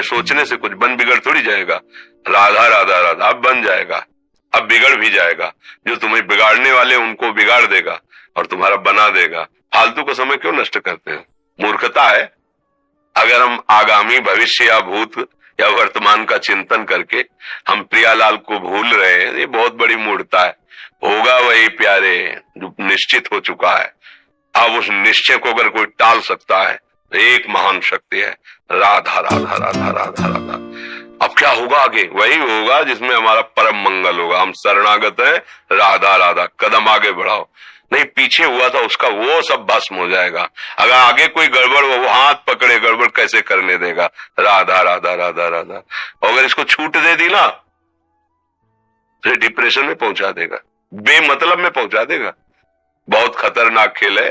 सोचने से कुछ बन बिगड़ थोड़ी जाएगा। राधा राधा राधा अब बन जाएगा, अब बिगड़ भी जाएगा। जो तुम्हें बिगाड़ने वाले उनको बिगाड़ देगा और तुम्हारा बना देगा। फालतू का समय क्यों नष्ट करते हैं? मूर्खता है। अगर हम आगामी भविष्य या भूत या वर्तमान का चिंतन करके हम प्रियालाल को भूल रहे हैं, ये बहुत बड़ी मूर्खता है। होगा वही प्यारे जो निश्चित हो चुका है। अब उस निश्चय को अगर कोई टाल सकता है तो एक महान शक्ति है, राधा राधा राधा राधा राधा। अब क्या होगा आगे? वही होगा जिसमें हमारा परम मंगल होगा। हम शरणागत हैं, राधा राधा, कदम आगे बढ़ाओ। नहीं, पीछे हुआ था उसका वो सब भस्म हो जाएगा। अगर आगे कोई गड़बड़ हो, वो हाथ पकड़े, गड़बड़ कैसे करने देगा? राधा राधा राधा राधा। और अगर इसको छूट दे दी ना, फिर डिप्रेशन में पहुंचा देगा, बेमतलब में पहुंचा देगा। बहुत खतरनाक खेल है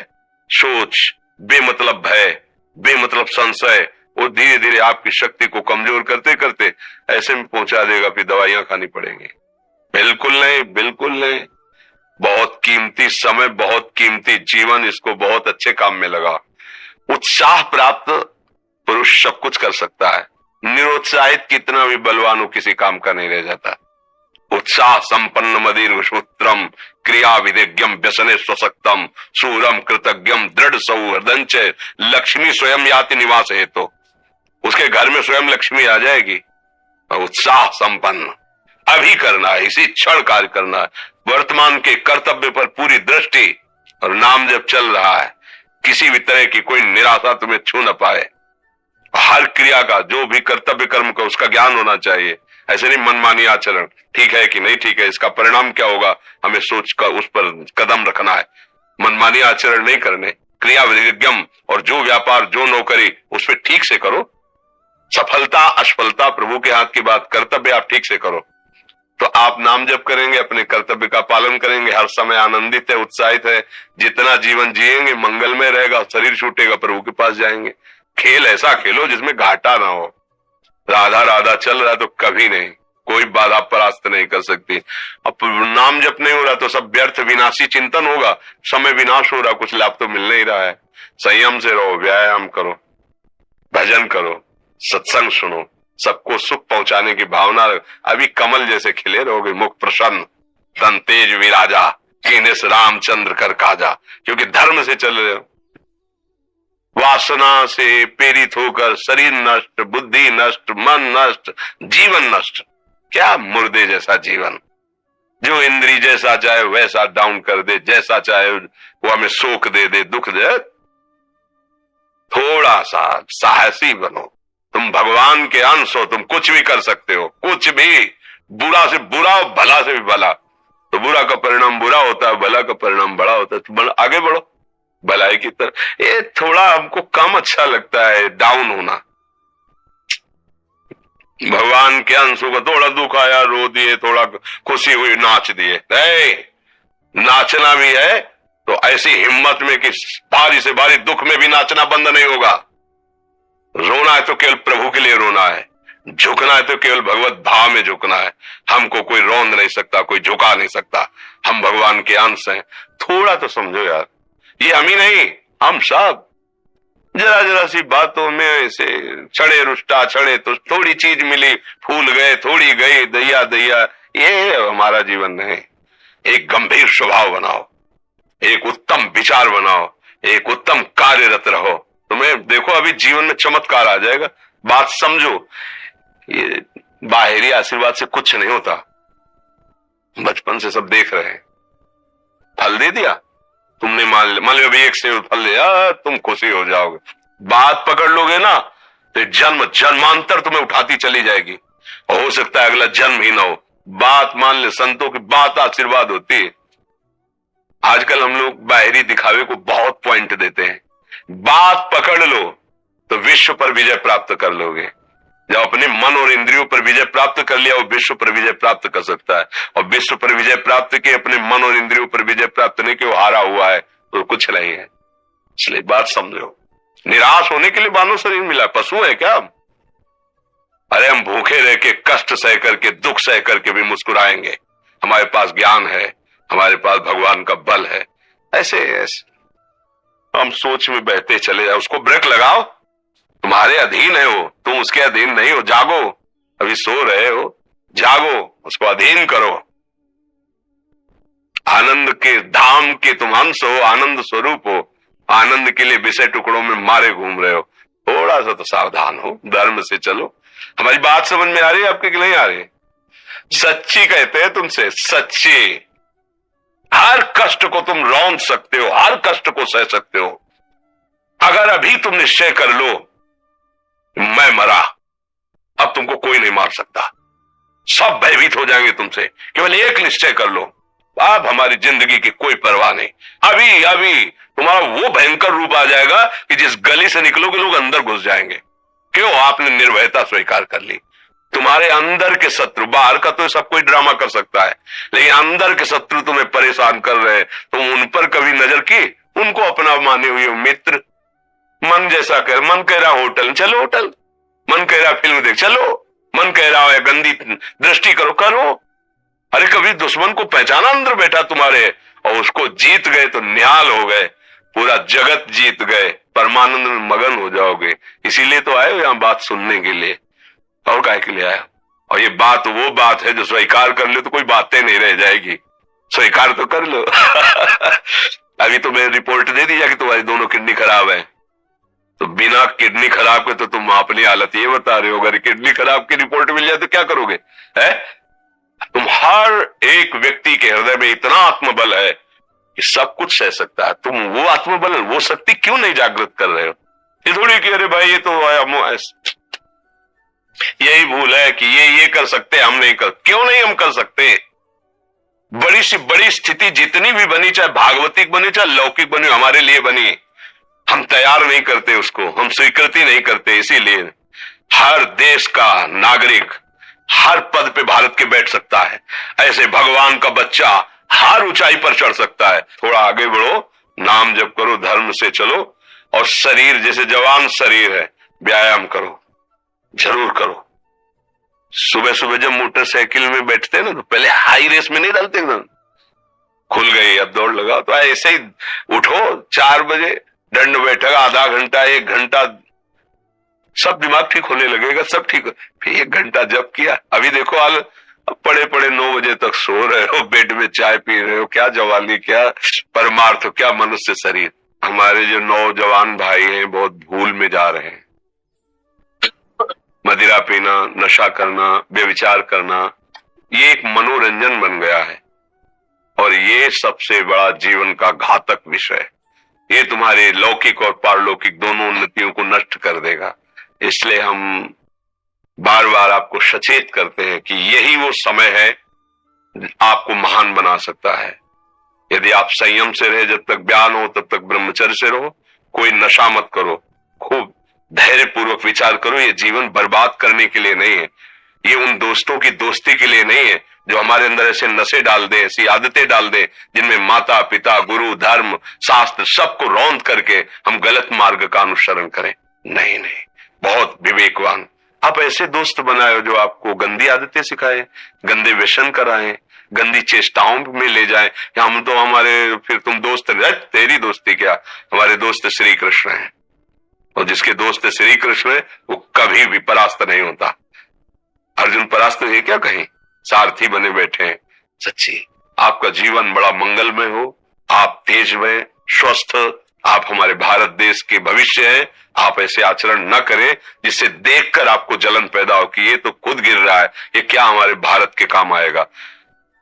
सोच। बेमतलब भय, बेमतलब संशय, वो धीरे धीरे आपकी शक्ति को कमजोर करते करते ऐसे में पहुंचा देगा, फिर दवाइयां खानी पड़ेंगी। बिल्कुल नहीं, बिल्कुल नहीं। बहुत कीमती समय, बहुत कीमती जीवन, इसको बहुत अच्छे काम में लगा। उत्साह प्राप्त पुरुष सब कुछ कर सकता है। निरुत्साहित कितना भी बलवान हो, किसी काम का नहीं रह जाता। उत्साह संपन्न मदीर्घ सूत्रम क्रिया विदेज्ञम व्यसने स्वशक्तम सूरम कृतज्ञम दृढ़ सौहृदंच लक्ष्मी स्वयं याति निवास है। तो उसके घर में स्वयं लक्ष्मी आ जाएगी। उत्साह संपन्न अभी करना है, इसी क्षण कार्य करना है। वर्तमान के कर्तव्य पर पूरी दृष्टि, और नाम जब चल रहा है, किसी भी तरह की कोई निराशा तुम्हें छू न पाए। हर क्रिया का, जो भी कर्तव्य कर्म का, उसका ज्ञान होना चाहिए। ऐसे नहीं मनमानी आचरण, ठीक है कि नहीं ठीक है, इसका परिणाम क्या होगा, हमें सोच कर उस पर कदम रखना है। मनमानी आचरण नहीं करने, क्रिया विज्ञम, और जो व्यापार जो नौकरी उस पर ठीक से करो। सफलता असफलता प्रभु के हाथ की बात, कर्तव्य आप ठीक से करो तो आप नाम जप करेंगे, अपने कर्तव्य का पालन करेंगे, हर समय आनंदित है, उत्साहित है। जितना जीवन जिएंगे मंगलमय रहेगा। शरीर छूटेगा, प्रभु के पास जाएंगे। खेल ऐसा खेलो जिसमें घाटा ना हो। राधा राधा चल रहा है तो कभी नहीं, कोई बाधा परास्त नहीं कर सकती। अब नाम जप नहीं हो रहा तो सब व्यर्थ विनाशी चिंतन होगा। समय विनाश हो रहा, कुछ लाभ तो मिल नहीं रहा है। संयम से रहो, व्यायाम करो, भजन करो, सत्संग सुनो, सबको सुख पहुंचाने की भावना। अभी कमल जैसे खिले रहोगे, मुख प्रसन्न, तन तेज विराजा, कीनेस रामचंद्र कर काजा। क्योंकि धर्म से चल रहे हो। वासना से प्रेरित होकर शरीर नष्ट, बुद्धि नष्ट, मन नष्ट, जीवन नष्ट। क्या मुर्दे जैसा जीवन, जो इंद्री जैसा चाहे वैसा डाउन कर दे, जैसा चाहे वो हमें शोक दे दे, दुख दे। थोड़ा सा साहसी बनो। तुम भगवान के अंश हो, तुम कुछ भी कर सकते हो, कुछ भी। बुरा से बुरा, भला से भी भला। तो बुरा का परिणाम बुरा होता है, भला का परिणाम बड़ा होता है। तो आगे बढ़ो भलाई की तरफ। ये थोड़ा हमको कम अच्छा लगता है डाउन होना। भगवान के अंशों का थोड़ा दुख आया, रो दिए, थोड़ा खुशी हुई, नाच दिए। नाचना भी है तो ऐसी हिम्मत में कि भारी से भारी दुख में भी नाचना बंद नहीं होगा। रोना है तो केवल प्रभु के लिए रोना है, झुकना है तो केवल भगवत भाव में झुकना है। हमको कोई रौंद नहीं सकता, कोई झुका नहीं सकता। हम भगवान के अंश हैं। थोड़ा तो समझो यार, ये हम ही नहीं, हम सब जरा जरा सी बातों में ऐसे छड़े रुष्टा, छड़े तो थोड़ी चीज मिली, फूल गए, थोड़ी गई, दैया दैया। ये हमारा नहीं नहीं। एक गंभीर स्वभाव बनाओ, एक उत्तम विचार बनाओ, एक उत्तम कार्यरत रहो। तुम्हें देखो अभी जीवन में चमत्कार आ जाएगा। बात समझो, ये बाहरी आशीर्वाद से कुछ नहीं होता। बचपन से सब देख रहे हैं। फल दे दिया तुमने, मान लो अभी एक से फल दिया, तुम खुशी हो जाओगे। बात पकड़ लोगे ना तो जन्म जन्मांतर तुम्हें उठाती चली जाएगी। और हो सकता है अगला जन्म ही ना हो। बात मान ले, संतों की बात आशीर्वाद होती है। आजकल हम लोग बाहरी दिखावे को बहुत पॉइंट देते हैं। बात पकड़ लो तो विश्व पर विजय प्राप्त कर लोगे। जब अपने मन और इंद्रियों पर विजय प्राप्त कर लिया, वो विश्व पर विजय प्राप्त कर सकता है। और विश्व पर विजय प्राप्त किए, अपने मन और इंद्रियों पर विजय प्राप्त नहीं कि वो हारा हुआ है तो कुछ नहीं है। इसलिए बात समझो। निराश होने के लिए मानव शरीर मिला, पशु है क्या? अरे हम भूखे रह के, कष्ट सह करके, दुख सह करके भी मुस्कुराएंगे। हमारे पास ज्ञान है, हमारे पास भगवान का बल है। ऐसे हम सोच में बहते चले जाओ। उसको ब्रेक लगाओ, तुम्हारे अधीन है वो, तुम उसके अधीन नहीं हो। जागो, अभी सो रहे हो, जागो, उसको अधीन करो। आनंद के धाम के तुम अंश हो, आनंद स्वरूप हो, आनंद के लिए विषय टुकड़ों में मारे घूम रहे हो। थोड़ा सा तो सावधान हो, धर्म से चलो। हमारी बात समझ में आ रही है आपके कि नहीं आ रही? सच्ची कहते हैं तुमसे, सच्ची। हर कष्ट को तुम रौंद सकते हो, हर कष्ट को सह सकते हो। अगर अभी तुम निश्चय कर लो मैं मरा, अब तुमको कोई नहीं मार सकता, सब भयभीत हो जाएंगे तुमसे। केवल एक निश्चय कर लो, अब हमारी जिंदगी की कोई परवाह नहीं। अभी अभी तुम्हारा वो भयंकर रूप आ जाएगा कि जिस गली से निकलोगे लोग अंदर घुस जाएंगे। क्यों? आपने निर्भयता स्वीकार कर ली। तुम्हारे अंदर के शत्रु, बाहर का तो सब कोई ड्रामा कर सकता है, लेकिन अंदर के शत्रु तुम्हें परेशान कर रहे हैं, तुम उन पर कभी नजर की? उनको अपना माने हुए मित्र। मन जैसा कर, मन कह रहा होटल चलो होटल, मन कह रहा फिल्म देख चलो, मन कह रहा है गंदी दृष्टि करो करो। अरे कभी दुश्मन को पहचाना अंदर बैठा तुम्हारे, और उसको जीत गए तो निहाल हो गए, पूरा जगत जीत गए, परमानंद में मगन हो जाओगे। इसीलिए तो आए हो यहां बात सुनने के लिए, और काहे के लिए आया? और ये बात वो बात है जो स्वीकार कर लो तो कोई बातें नहीं रह जाएगी। स्वीकार तो कर लो। अभी तो मैंने रिपोर्ट दे दी कि तुम्हारी दोनों किडनी खराब है, तो बिना किडनी खराब के तो तुम अपनी हालत ये बता रहे हो। अगर किडनी खराब की रिपोर्ट मिल जाए तो क्या करोगे? है तुम हर एक व्यक्ति के हृदय में इतना आत्मबल है कि सब कुछ सह सकता है। तुम वो आत्मबल, वो शक्ति क्यों नहीं जागृत कर रहे हो? ये थोड़ी कि अरे भाई ये तो यही भूल है कि ये कर सकते हम नहीं कर। क्यों नहीं हम कर सकते? बड़ी सी बड़ी स्थिति जितनी भी बनी, चाहे भागवतिक बनी चाहे लौकिक बनी, हमारे लिए बनी, हम तैयार नहीं करते उसको, हम स्वीकृति नहीं करते। इसीलिए हर देश का नागरिक हर पद पे भारत के बैठ सकता है, ऐसे भगवान का बच्चा हर ऊंचाई पर चढ़ सकता है। थोड़ा आगे बढ़ो, नाम जप करो, धर्म से चलो, और शरीर जैसे जवान शरीर है, व्यायाम करो, जरूर करो। सुबह सुबह जब मोटरसाइकिल में बैठते हैं ना, तो पहले हाई रेस में नहीं डालते, एकदम खुल गई अब दौड़ लगाओ, तो ऐसे ही उठो 4 बजे, दंड बैठक आधा घंटा 1 घंटा, सब दिमाग ठीक होने लगेगा, सब ठीक। फिर 1 घंटा जब किया, अभी देखो हाल, अब पड़े पड़े 9 बजे तक सो रहे हो, बेड में चाय पी रहे हो। क्या जवानी, क्या परमार्थ, क्या मनुष्य शरीर। हमारे जो नौजवान भाई हैं बहुत भूल में जा रहे हैं। मदिरा पीना, नशा करना, व्यभिचार करना, ये एक मनोरंजन बन गया है, और ये सबसे बड़ा जीवन का घातक विषय है। ये तुम्हारे लौकिक और पारलौकिक दोनों उन्नतियों को नष्ट कर देगा। इसलिए हम बार बार आपको सचेत करते हैं कि यही वो समय है आपको महान बना सकता है। यदि आप संयम से रहे, जब तक ज्ञान हो तब तक ब्रह्मचर्य से रहो, कोई नशा मत करो, खूब धैर्य पूर्वक विचार करो। ये जीवन बर्बाद करने के लिए नहीं है, ये उन दोस्तों की दोस्ती के लिए नहीं है जो हमारे अंदर ऐसे नशे डाल दे, ऐसी आदतें डाल दे जिनमें माता पिता, गुरु, धर्म, शास्त्र सबको रौंद करके हम गलत मार्ग का अनुसरण करें। नहीं नहीं, बहुत विवेकवान आप ऐसे दोस्त बनाए जो आपको गंदी आदतें सिखाए, गंदे व्यसन कराएं, गंदी चेष्टाओं में ले जाएं। हम तो हमारे, फिर तुम दोस्त, तेरी दोस्ती क्या, हमारे दोस्त श्री कृष्ण हैं, और जिसके दोस्त श्री कृष्ण है वो कभी भी परास्त नहीं होता। अर्जुन परास्त है क्या कहीं? सारथी बने बैठे हैं। सच्ची आपका जीवन बड़ा मंगलमय हो, आप तेजमय, स्वस्थ, आप हमारे भारत देश के भविष्य हैं। आप ऐसे आचरण न करें जिससे देखकर आपको जलन पैदा हो कि ये तो खुद गिर रहा है, ये क्या हमारे भारत के काम आएगा।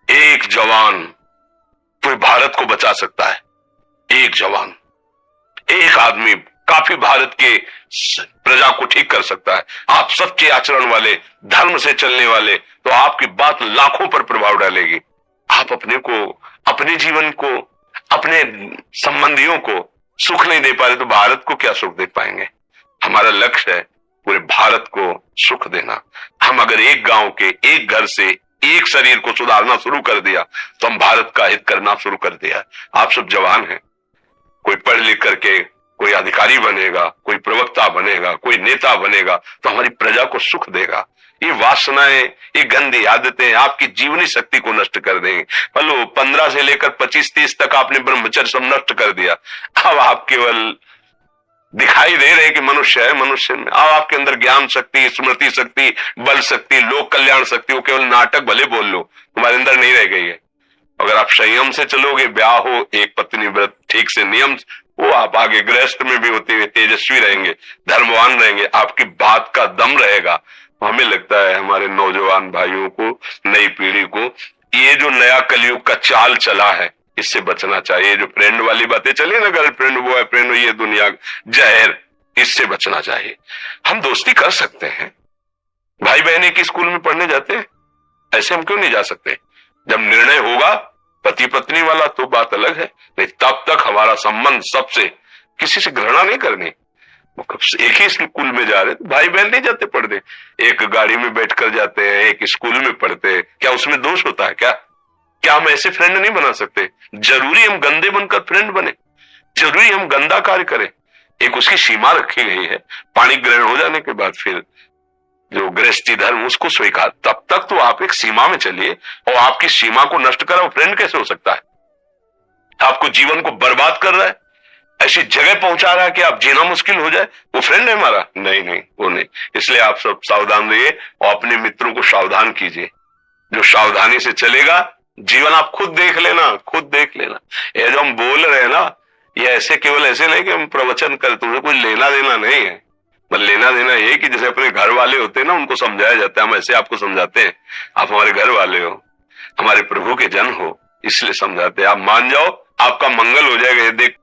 एक जवान पूरे भारत को बचा सकता है, एक जवान, एक आदमी काफी भारत के प्रजा को ठीक कर सकता है। आप सच्चे आचरण वाले, धर्म से चलने वाले, तो आपकी बात लाखों पर प्रभाव डालेगी। आप अपने को, अपने जीवन को, अपने संबंधियों को सुख नहीं दे पा रहे तो भारत को क्या सुख दे पाएंगे? हमारा लक्ष्य है पूरे भारत को सुख देना। हम अगर एक गांव के, एक घर से, एक शरीर को सुधारना शुरू कर दिया तो हम भारत का हित करना शुरू कर दिया। आप सब जवान हैं, कोई पढ़ लिख करके कोई अधिकारी बनेगा, कोई प्रवक्ता बनेगा, कोई नेता बनेगा तो हमारी प्रजा को सुख देगा। ये वासनाएं, ये गंदी आदतें आपकी जीवनी शक्ति को नष्ट कर देंगे। बोलो 15 से लेकर 25-30 तक आपने ब्रह्मचर्य सब नष्ट कर दिया, अब आप केवल दिखाई दे रहे कि मनुष्य है, मनुष्य में अब आपके अंदर ज्ञान शक्ति, स्मृति शक्ति, बल शक्ति, लोक कल्याण शक्ति, वो केवल नाटक भले बोल लो, तुम्हारे अंदर नहीं रह गई है। अगर आप संयम से चलोगे, ब्याह हो, एक पत्नी व्रत ठीक से नियम, वो आप आगे गृहस्थ में भी होते हुए तेजस्वी रहेंगे, धर्मवान रहेंगे, आपकी बात का दम रहेगा। हमें लगता है हमारे नौजवान भाइयों को, नई पीढ़ी को, ये जो नया कलयुग का चाल चला है इससे बचना चाहिए। जो फ्रेंड वाली बातें चली ना, गर्लफ्रेंड, बॉयफ्रेंड, ये दुनिया जहर, इससे बचना चाहिए। हम दोस्ती कर सकते हैं, भाई बहन एक स्कूल में पढ़ने जाते हैं, ऐसे हम क्यों नहीं जा सकते? जब निर्णय होगा पति पत्नी वाला तो बात अलग है, नहीं तब तक हमारा संबंध सबसे, किसी से घृणा नहीं करनी। एक ही स्कूल में जा रहे, भाई बहन नहीं जाते पढ़ने, एक गाड़ी में बैठकर जाते हैं, एक स्कूल में पढ़ते हैं, क्या उसमें दोष होता है? क्या हम ऐसे फ्रेंड नहीं बना सकते? जरूरी हम गंदे बनकर फ्रेंड बने? जरूरी हम गंदा कार्य करें? एक उसकी सीमा रखी गई है, पाणी ग्रहण हो जाने के बाद फिर जो गृहस्थी धर्म उसको स्वीकार, तब तक तो आप एक सीमा में चलिए, और आपकी सीमा को नष्ट करा वो फ्रेंड कैसे हो सकता है? आपको जीवन को बर्बाद कर रहा है, ऐसी जगह पहुंचा रहा है कि आप जीना मुश्किल हो जाए, वो फ्रेंड है हमारा? नहीं नहीं, वो नहीं। इसलिए आप सब सावधान रहिए और अपने मित्रों को सावधान कीजिए। जो सावधानी से चलेगा, जीवन आप खुद देख लेना, खुद देख लेना। ये जो हम बोल रहे हैं ना, ये ऐसे केवल ऐसे नहीं कि हम प्रवचन कर, तुम्हें कोई लेना देना नहीं है। मतलब लेना देना ये कि जैसे अपने घर वाले होते हैं ना, उनको समझाया जाता है, हम ऐसे आपको समझाते हैं, आप हमारे घर वाले हो, हमारे प्रभु के जन हो, इसलिए समझाते हैं। आप मान जाओ, आपका मंगल हो जाएगा। ये देख